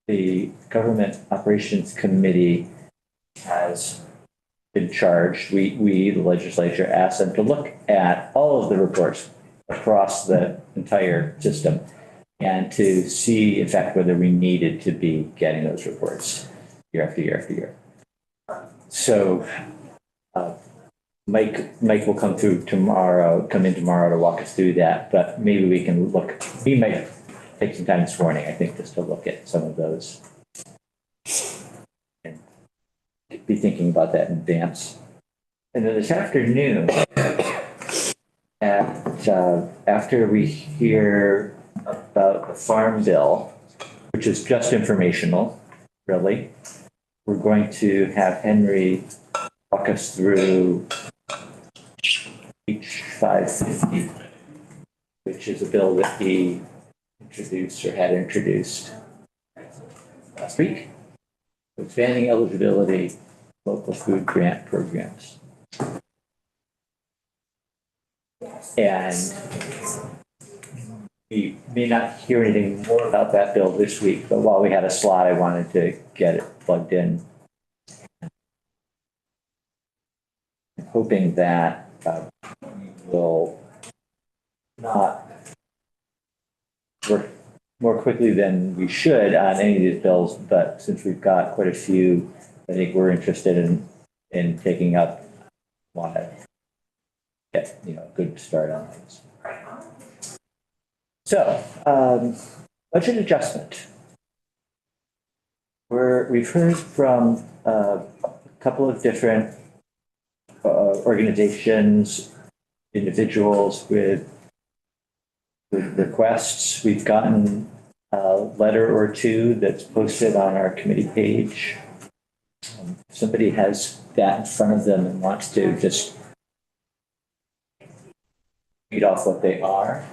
the Government Operations Committee has been charged, we, the legislature, asked them to look at all of the reports across the entire system and to see, in fact, whether we needed to be getting those reports year after year after year. So Mike will come in tomorrow to walk us through that, but maybe we can look, we might take some time this morning, I think, just to look at some of those and be thinking about that in advance. And then this afternoon, after we hear about the Farm Bill, which is just informational, really, we're going to have Henry walk us through H550, which is a bill that he introduced or had introduced last week, expanding eligibility local food grant programs. And we may not hear anything more about that bill this week, but while we had a slot, I wanted to get it plugged in. I'm hoping that we will not work more quickly than we should on any of these bills, but since we've got quite a few, I think we're interested in taking up, want to get a good start on things. So, budget adjustment. We've heard from a couple of different organizations, individuals with requests. We've gotten a letter or two that's posted on our committee page. If somebody has that in front of them and wants to just read off what they are.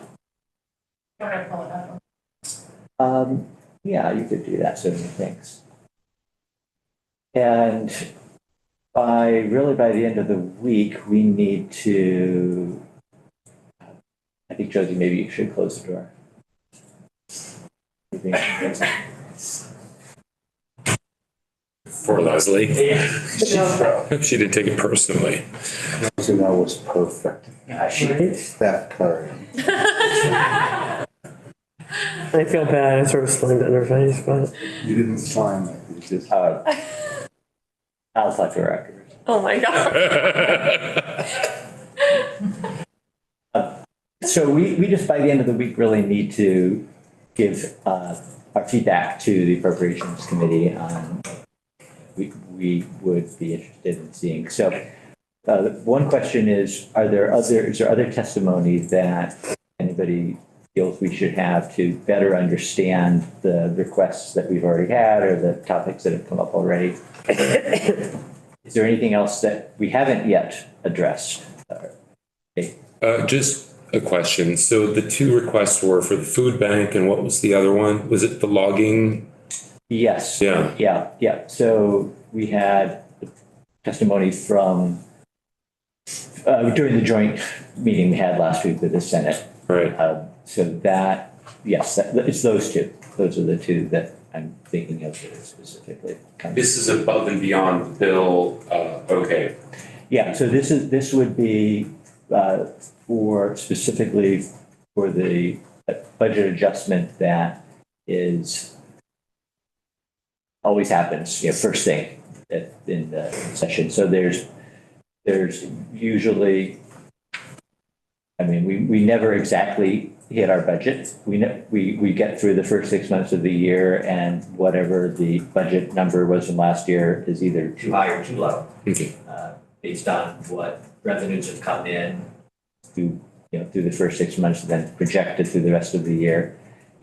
Yeah, you could do that, certainly, thanks. And by the end of the week, we need to, I think, Josie, maybe you should close the door. Poor Leslie. Yeah. She didn't take it personally. So that was perfect. Yeah, she did. That part. I feel bad. I sort of slammed it in her face, but You didn't sign it. You just. I'll talk to her afterwards. Oh my God. So we just, by the end of the week, really need to give our feedback to the Appropriations Committee on we would be interested in seeing. So one question is there other testimony that anybody feels we should have to better understand the requests that we've already had or the topics that have come up already? Is there anything else that we haven't yet addressed? Just a question. So the two requests were for the food bank, and what was the other one? Was it the logging? Yes. Yeah. So we had testimony from during the joint meeting we had last week with the Senate. Right. So that, yes, it's those two. Those are the two that I'm thinking of specifically. This is above and beyond the bill. Okay. Yeah. So this would be specifically for the budget adjustment that is always happens, first thing in the session. So there's usually, we never exactly hit our budget. We get through the first 6 months of the year, and whatever the budget number was from last year is either too high or too low, Okay. Based on what revenues have come in through the first 6 months and then projected through the rest of the year,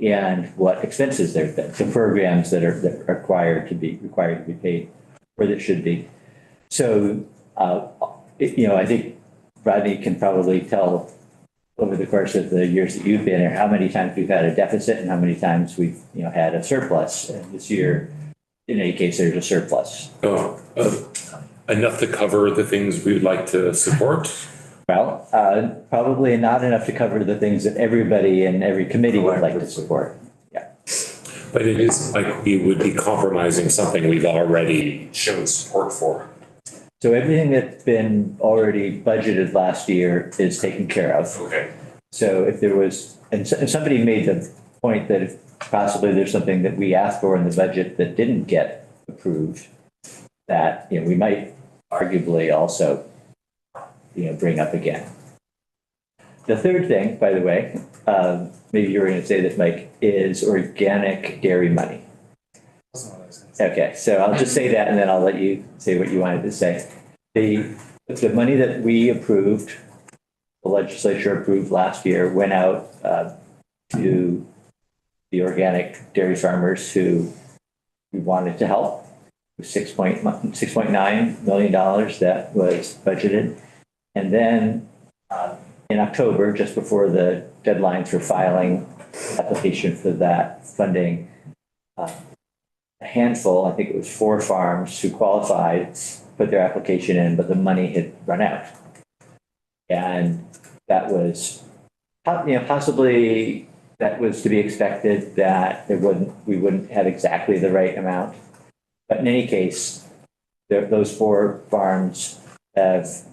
and what expenses there've been, the programs that are required to be paid, or that should be. So, I think Rodney can probably tell over the course of the years that you've been here how many times we've had a deficit and how many times we've had a surplus. And this year, in any case, there's a surplus. Enough to cover the things we would like to support? Well, probably not enough to cover the things that everybody in every committee would like to support. Yeah. But it is like we would be compromising something we've already shown support for. So everything that's been already budgeted last year is taken care of. Okay. So if there was, and somebody made the point that if possibly there's something that we asked for in the budget that didn't get approved, that, we might arguably also, bring up again. The third thing, by the way, maybe you were going to say this, Mike, is organic dairy money. Okay, so I'll just say that and then I'll let you say what you wanted to say. The money that we approved, the legislature approved last year, went out to the organic dairy farmers who we wanted to help. $6.9 million that was budgeted. And then in October, just before the deadline for filing application for that funding, a handful, I think it was 4 farms who qualified, put their application in, but the money had run out. And that was, possibly that was to be expected, that we wouldn't have exactly the right amount. But in any case, those 4 farms have,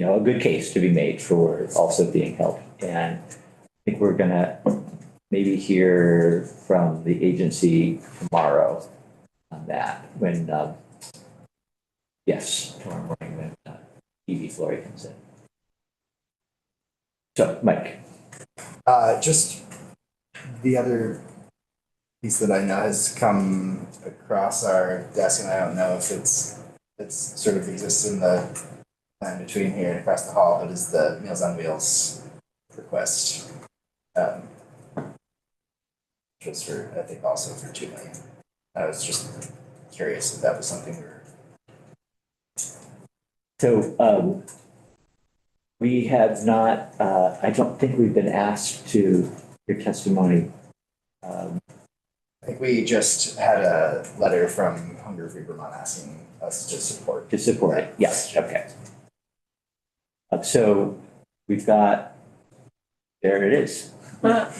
a good case to be made for also being helped. And I think we're going to maybe hear from the agency tomorrow on that when, tomorrow morning when Evie Flory comes in. So, Mike. Just the other piece that I know has come across our desk, and I don't know if it's sort of exists in the plan between here and across the hall, but is the Meals on Wheels request. Just for, I think also for 2 million. I was just curious if that was something we were. So we have not, I don't think we've been asked to hear testimony. I think we just had a letter from Hunger Free Vermont asking us to support. To support it, yes, okay. So we've got, there it is. Yeah.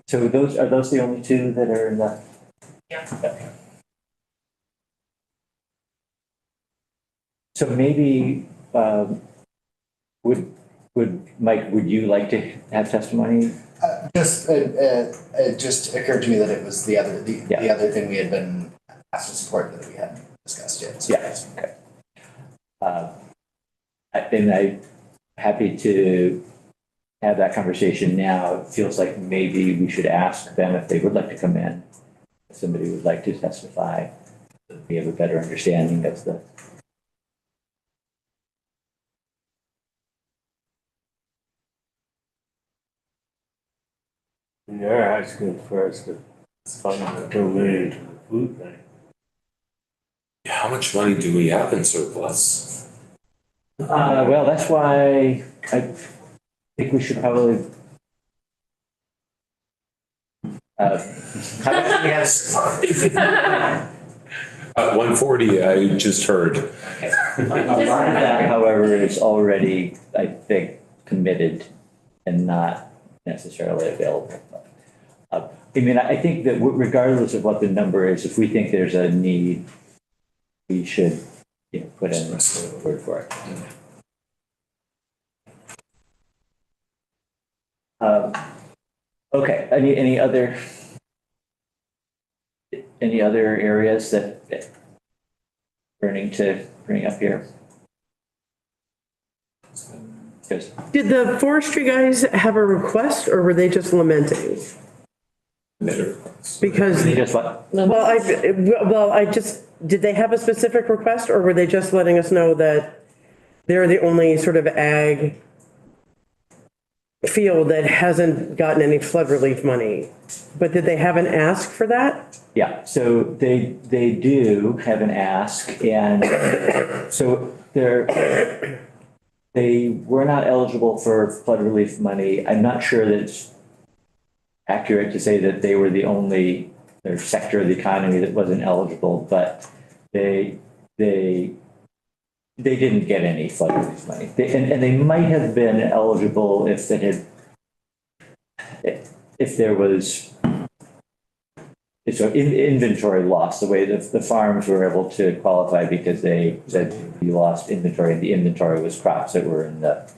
So are those the only 2 that are in the? Yeah. Okay. So maybe, would Mike, would you like to have testimony? It just occurred to me that it was the other thing we had been asked to support that we hadn't discussed yet. So. Yes, okay. And I'm happy to have that conversation now. It feels like maybe we should ask them if they would like to come in. If somebody would like to testify, we have a better understanding of the. Yeah, it's good for us to fund the donated to the food bank. How much money do we have in surplus? Well, that's why I think we should probably. How much do we have? 140, I just heard. Okay. A lot of that, however, is already, I think, committed and not necessarily available. I think that regardless of what the number is, if we think there's a need, we should, put in a word for it. Okay. Any other areas that burning to bring up here? Yes. Did the forestry guys have a request or were they just lamenting? Because, They just what? did they have a specific request or were they just letting us know that they're the only sort of ag field that hasn't gotten any flood relief money? But did they have an ask for that? Yeah, so they do have an ask, and so they were not eligible for flood relief money. I'm not sure that it's accurate to say that they were the only sector of the economy that wasn't eligible, but they didn't get any flood relief money. And they might have been eligible if it had, if there was, so inventory loss, the way the farms were able to qualify because they said you lost inventory, and the inventory was crops that were in the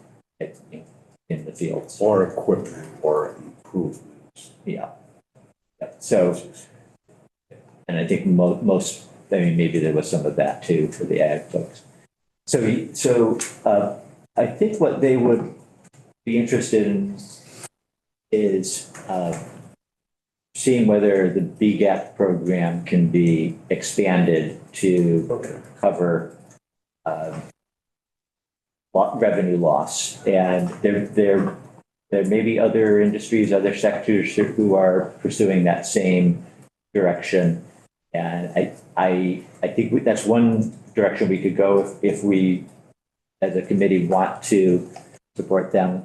fields. Or equipment or improvements. Yeah. Yeah. So, and I think most, I mean, maybe there was some of that too for the ag folks. So I think what they would be interested in is seeing whether the BGAP program can be expanded to cover revenue loss. And there may be other industries, other sectors who are pursuing that same direction. And I think that's one direction we could go if we, as a committee, want to support them.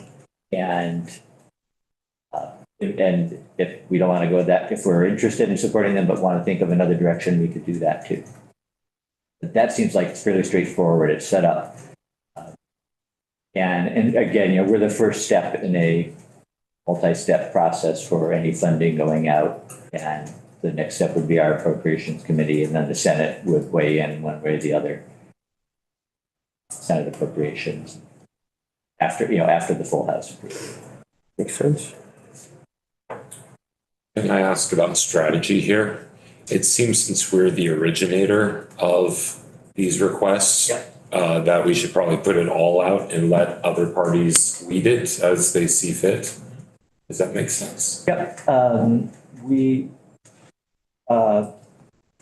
And if we don't want to go that, if we're interested in supporting them but want to think of another direction, we could do that too. But that seems like it's fairly straightforward. It's set up. And again, you know, we're the first step in a multi-step process for any funding going out. And the next step would be our appropriations committee, and then the Senate would weigh in one way or the other. Senate appropriations after the full House. Makes sense. Can I ask about strategy here? It seems since we're the originator of these requests, that we should probably put it all out and let other parties lead it as they see fit. Does that make sense? Yep.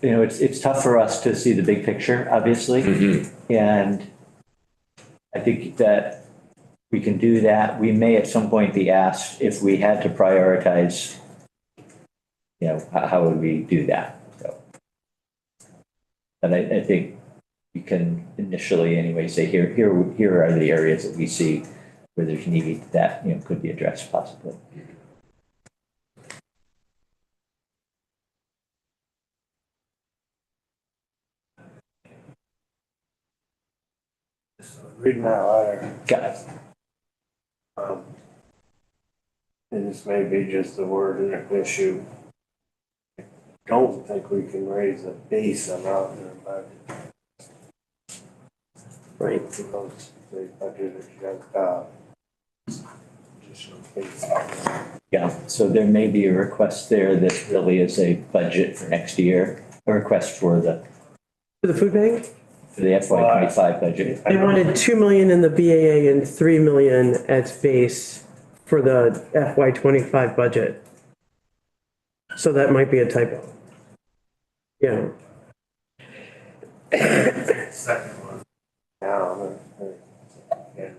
It's tough for us to see the big picture, obviously. Mm-hmm. And I think that we can do that. We may at some point be asked if we had to prioritize, you know, how would we do that? So, but I think we can initially anyway say here are the areas that we see where there's need that, you know, could be addressed possibly. Reading that letter, Got it. and this may be just a word in an issue. I don't think we can raise the base amount in the budget. Right. Because the budget is just in case. Yeah, so there may be a request there that really is a budget for next year, a request for the food bank? FY25 budget. They wanted 2 million in the BAA and 3 million as base for the FY25 budget. So that might be a typo. Yeah. Second one. Now, and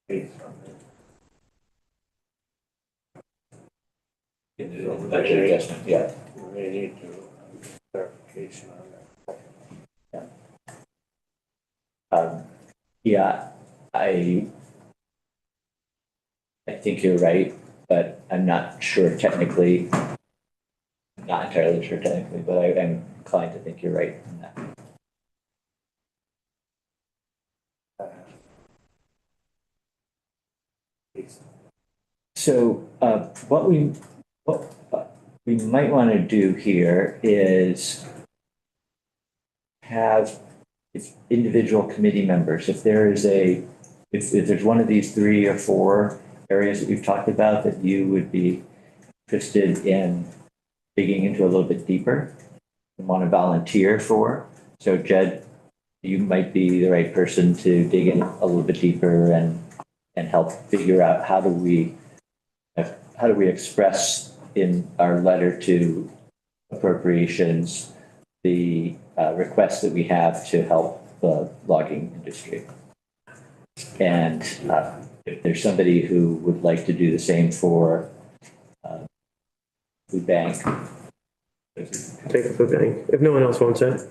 base on The budget adjustment, yeah. it. We may need to clarification on that. Yeah, I think you're right, but I'm not sure technically. I'm not entirely sure technically, but I'm inclined to think you're right on that. So what we might want to do here is have individual committee members, if there's one of these 3 or 4 areas that we've talked about that you would be interested in digging into a little bit deeper and want to volunteer for. So Jed, you might be the right person to dig in a little bit deeper and help figure out how do we express in our letter to appropriations the requests that we have to help the logging industry. And if there's somebody who would like to do the same for food bank. Take a food bank, if no one else wants it.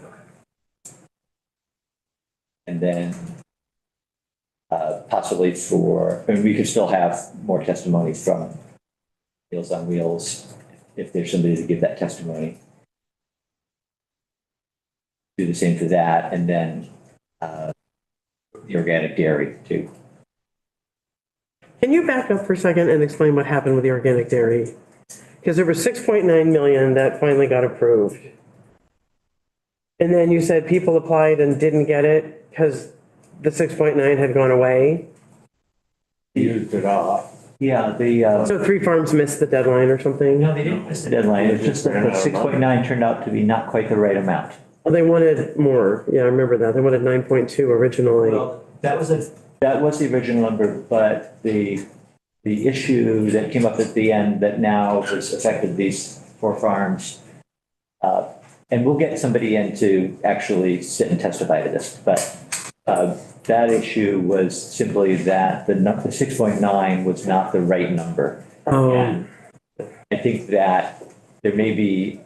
And then possibly we could still have more testimony from Meals on Wheels if there's somebody to give that testimony. Do the same for that, and then the organic dairy too. Can you back up for a second and explain what happened with the organic dairy? Because there was 6.9 million that finally got approved. And then you said people applied and didn't get it because the 6.9 had gone away. Used it all. Yeah, So 3 farms missed the deadline or something? no, they didn't miss the deadline. It's just that the 6.9 turned out to be not quite the right amount. Oh, they wanted more. Yeah, I remember that. They wanted 9.2 originally. Well, that was the original number, but the issue that came up at the end that now has affected these 4 farms. And we'll get somebody in to actually sit and testify to this, but that issue was simply that the 6.9 was not the right number. Oh. And I think that there may be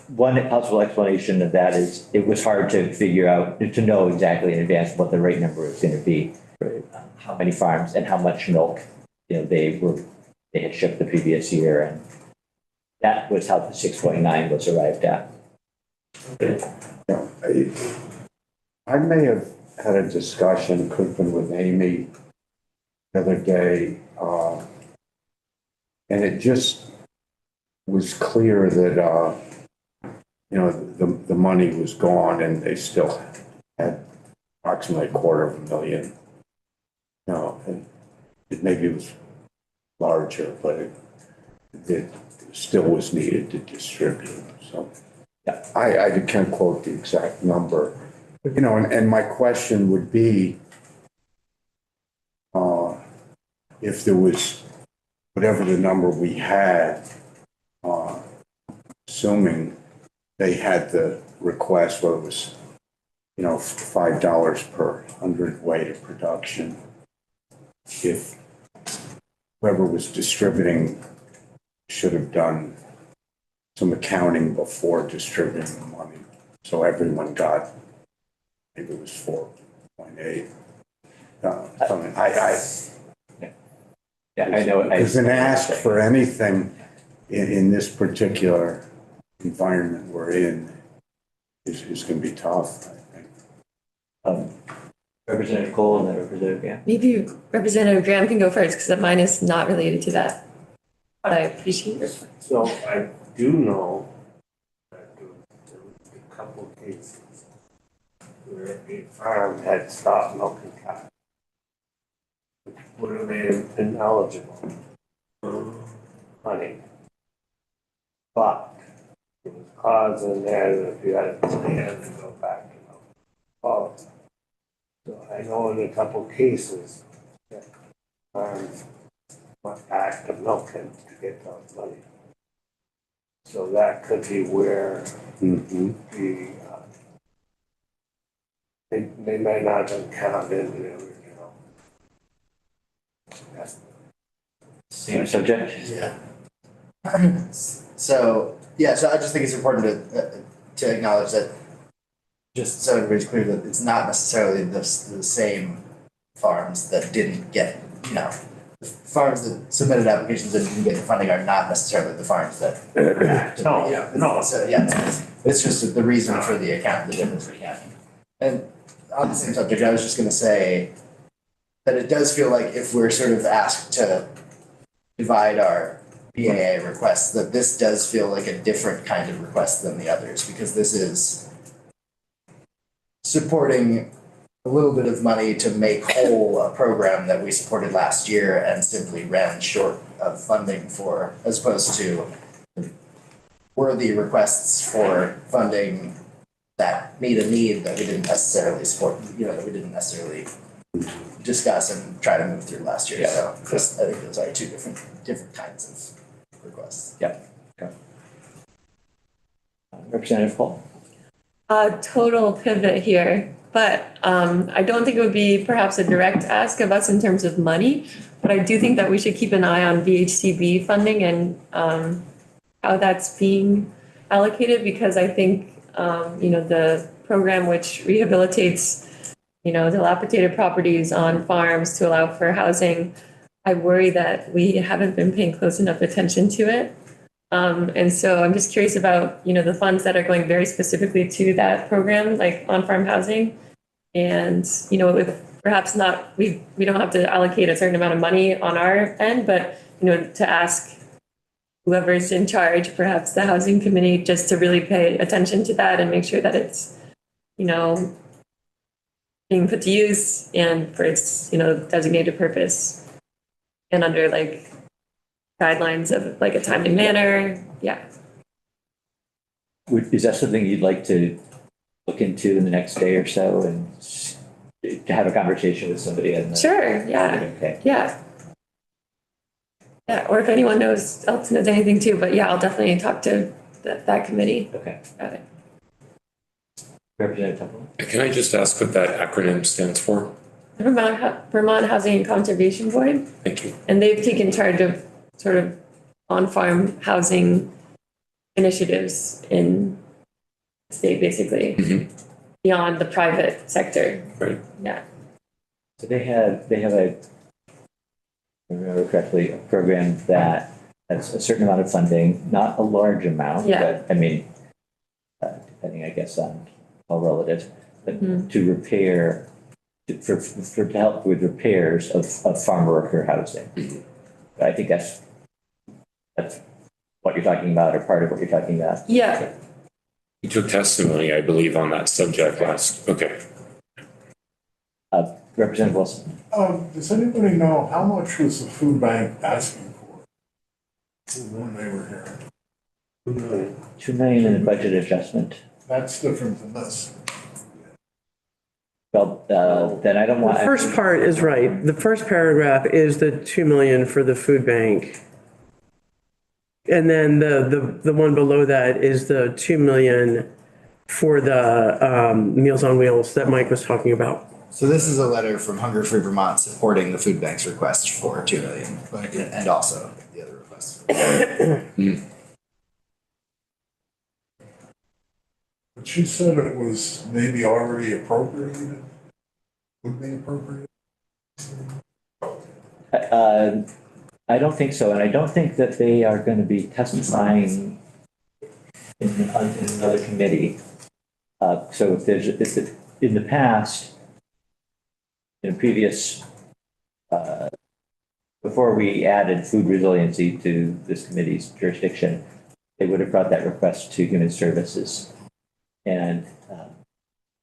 one possible explanation of that is it was hard to figure out, to know exactly in advance what the right number was going to be. Right. How many farms and how much milk, they had shipped the previous year, and that was how the 6.9 was arrived at. I may have had a discussion, could have been with Amy the other day, and it just was clear that, the money was gone and they still had approximately $250,000. And it maybe was larger, but it still was needed to distribute, so. Yeah. I can't quote the exact number. And my question would be, if there was, whatever the number we had, assuming they had the request, where it was, $5 per hundredweight of production, if whoever was distributing should have done some accounting before distributing the money, so everyone got, maybe it was 4.8. Yeah, I know. Because an ask for anything in this particular environment we're in is going to be tough, I think. Representative Cole and then Representative, yeah. Maybe Representative Graham can go first because mine is not related to that. But I appreciate your. So I do know that there was a couple cases where a farm had stopped milking cows, which would have made him ineligible for honey. But it was clause in there that if you had a plan to go back and follow. So I know in a couple cases that farms went back to milking to get those money. So that could be where they may not have counted in the original. Same subject? Yeah. So I just think it's important to acknowledge that, just so everybody's clear, that it's not necessarily the same farms that didn't get, the farms that submitted applications and didn't get the funding are not necessarily the farms that. No. So, it's just the reason for the account, the difference in accounting. And on the same subject, I was just gonna say that it does feel like if we're sort of asked to divide our BAA requests, that this does feel like a different kind of request than the others, because this is supporting a little bit of money to make whole a program that we supported last year and simply ran short of funding for, as opposed to worthy requests for funding that meet a need that we didn't necessarily support, that we didn't necessarily discuss and try to move through last year. So I think those are two different kinds of requests. Yep. Okay. Representative Cole? Total pivot here, but I don't think it would be perhaps a direct ask of us in terms of money, but I do think that we should keep an eye on VHCB funding and how that's being allocated, because I think, the program which rehabilitates, dilapidated properties on farms to allow for housing, I worry that we haven't been paying close enough attention to it. And so I'm just curious about, the funds that are going very specifically to that program, like on-farm housing. And, if perhaps not, we don't have to allocate a certain amount of money on our end, but, to ask whoever's in charge, perhaps the housing committee, just to really pay attention to that and make sure that it's, being put to use and for its, designated purpose and under like guidelines of like a timely manner. Yeah. Is that something you'd like to look into in the next day or so and to have a conversation with somebody? Sure. Yeah. Okay. Yeah. Yeah. Or if anyone else knows anything too, but yeah, I'll definitely talk to that committee. Okay. Got it. Representative Temple? Can I just ask what that acronym stands for? Vermont Housing and Conservation Board. Thank you. And they've taken charge of sort of on-farm housing initiatives in the state, basically, beyond the private sector. Right. Yeah. So they have if I remember correctly, a program that has a certain amount of funding, not a large amount, Yeah. but I mean, depending, I guess, on all relative, but to repair, to help with repairs of farm worker housing. I think that's what you're talking about, or part of what you're talking about. Yeah. You took testimony, I believe, on that subject last. Okay. Representative Wilson? Does anybody know how much was the food bank asking for when they were here? 2 million in the budget adjustment. That's different than this. Well, then I don't want. The first part is right. The first paragraph is the 2 million for the food bank. And then the one below that is the 2 million for the Meals on Wheels that Mike was talking about. So this is a letter from Hunger Free Vermont supporting the food bank's request for 2 million, and also the other requests. But she said it was maybe already appropriated, would be appropriate. I don't think so, and I don't think that they are going to be testifying in another committee. So if in the past, in previous, before we added food resiliency to this committee's jurisdiction, they would have brought that request to Human Services. And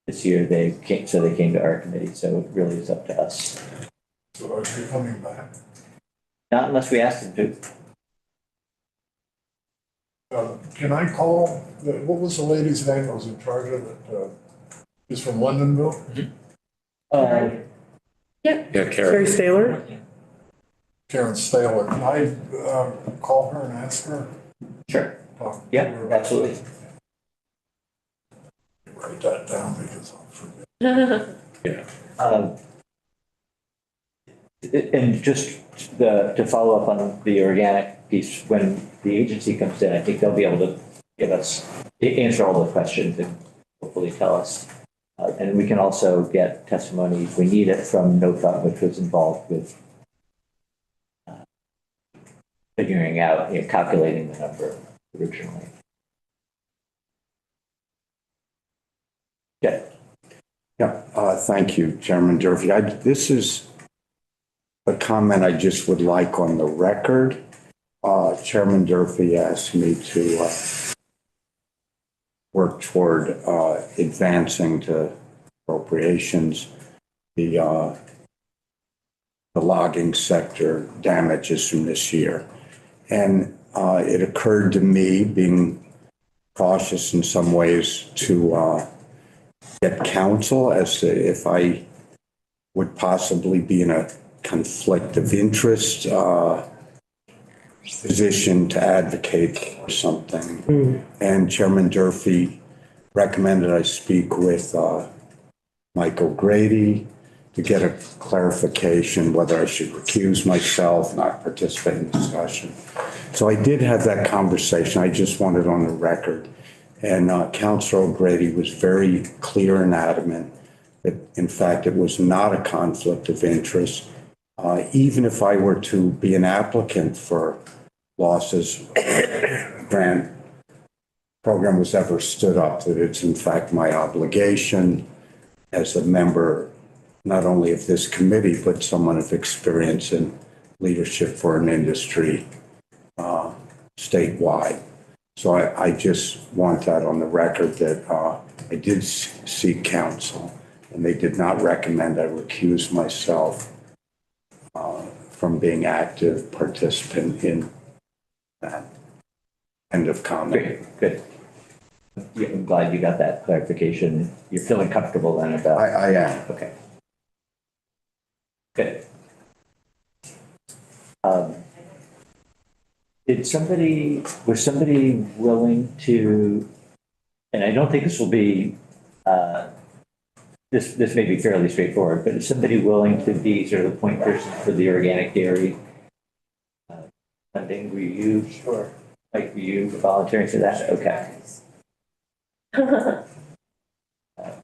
this year they came to our committee, so it really is up to us. So are they coming back? Not unless we ask them to. Can I call, what was the lady's name that was in charge of it? She's from Londonville? Yeah, Carrie Karen. Staler? Karen Staler. Can I call her and ask her? Sure. Talk to Yeah, her about absolutely. it? Write that down because I'll forget. Yeah. And just to follow up on the organic piece, when the agency comes in, I think they'll be able to answer all the questions and hopefully tell us. And we can also get testimony if we need it from NOFA, which was involved with figuring out, calculating the number originally. Yeah. Yeah, thank you, Chairman Durfee. This is a comment I just would like on the record. Chairman Durfee asked me to work toward advancing to appropriations the logging sector damages from this year. And it occurred to me, being cautious in some ways, to get counsel as to if I would possibly be in a conflict of interest position to advocate for something. And Chairman Durfee recommended I speak with Mike O'Grady to get a clarification whether I should recuse myself, not participate in the discussion. So I did have that conversation. I just wanted on the record. And Councilor O'Grady was very clear and adamant that, in fact, it was not a conflict of interest. Even if I were to be an applicant for losses, grant program was ever stood up, that it's in fact my obligation as a member not only of this committee, but someone of experience in leadership for an industry statewide. So I just want that on the record that I did seek counsel, and they did not recommend I recuse myself from being active participant in that. End of comment. Great, good. Yeah, I'm glad you got that clarification. You're feeling comfortable then about, I am. okay. Good. Was somebody willing to, and I don't think this will be, this may be fairly straightforward, but is somebody willing to be sort of the point person for the organic dairy funding? Were you? Sure. Like, were you volunteering for that? Okay.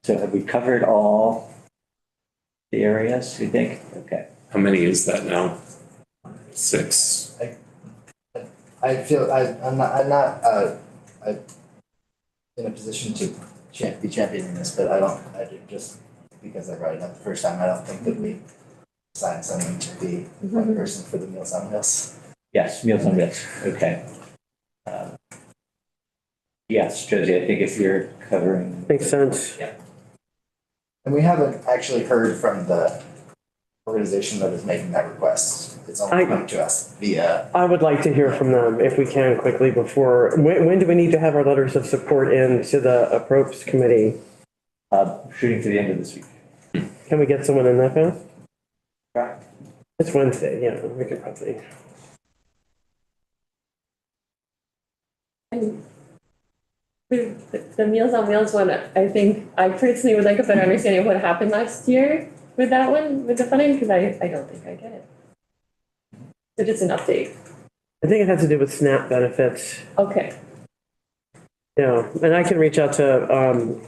So have we covered all the areas, you think? Okay. How many is that now? 6. I feel I'm not in a position to be championing this, but I do just because I brought it up the first time, I don't think that we assigned someone to be one person for the Meals on Wheels. Yes, Meals on Wheels. Okay. Yes, Josie, I think if you're covering. Makes sense. Yeah. And we haven't actually heard from the organization that is making that request. It's only come to us via. I would like to hear from them if we can quickly before, when do we need to have our letters of support in to the approps committee? Shooting for the end of this week. Can we get someone in that fast? Right. It's Wednesday, yeah, we could probably. And the Meals on Wheels one, I think I personally would like a better understanding of what happened last year with that one, with the funding, because I don't think I get it. So just an update. I think it had to do with SNAP benefits. Okay. Yeah, and I can reach out to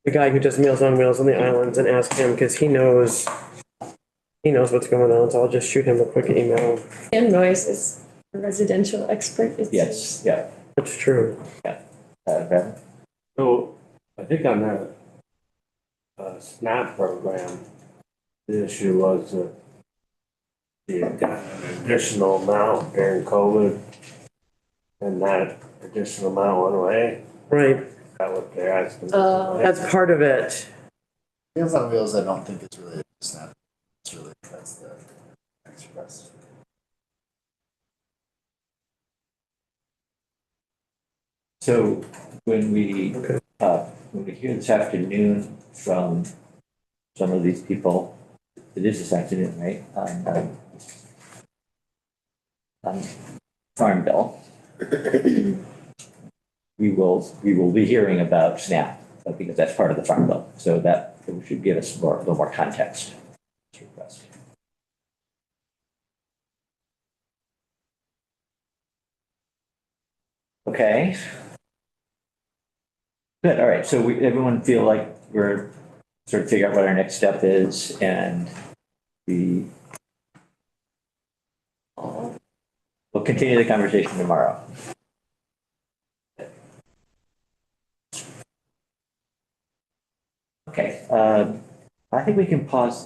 the guy who does Meals on Wheels on the islands and ask him, because he knows what's going on, so I'll just shoot him a quick email. And Noyes is a residential expert. It Yes, seems. yeah. That's true. Bevan? So I think on that SNAP program, the issue was that you got an additional amount during COVID, and that additional amount went away. Right, Is that what they're asking? that's part of it. Meals on Wheels, I don't think it's related to SNAP. It's really, that's the next request. So when we hear this afternoon from some of these people, it is this afternoon, right? On Farm Bill. We will be hearing about SNAP because that's part of the Farm Bill. So that should give us a little more context. Request. Okay. Good, all right, so everyone feel like we're sort of figure out what our next step is and we'll continue the conversation tomorrow. Okay, I think we can pause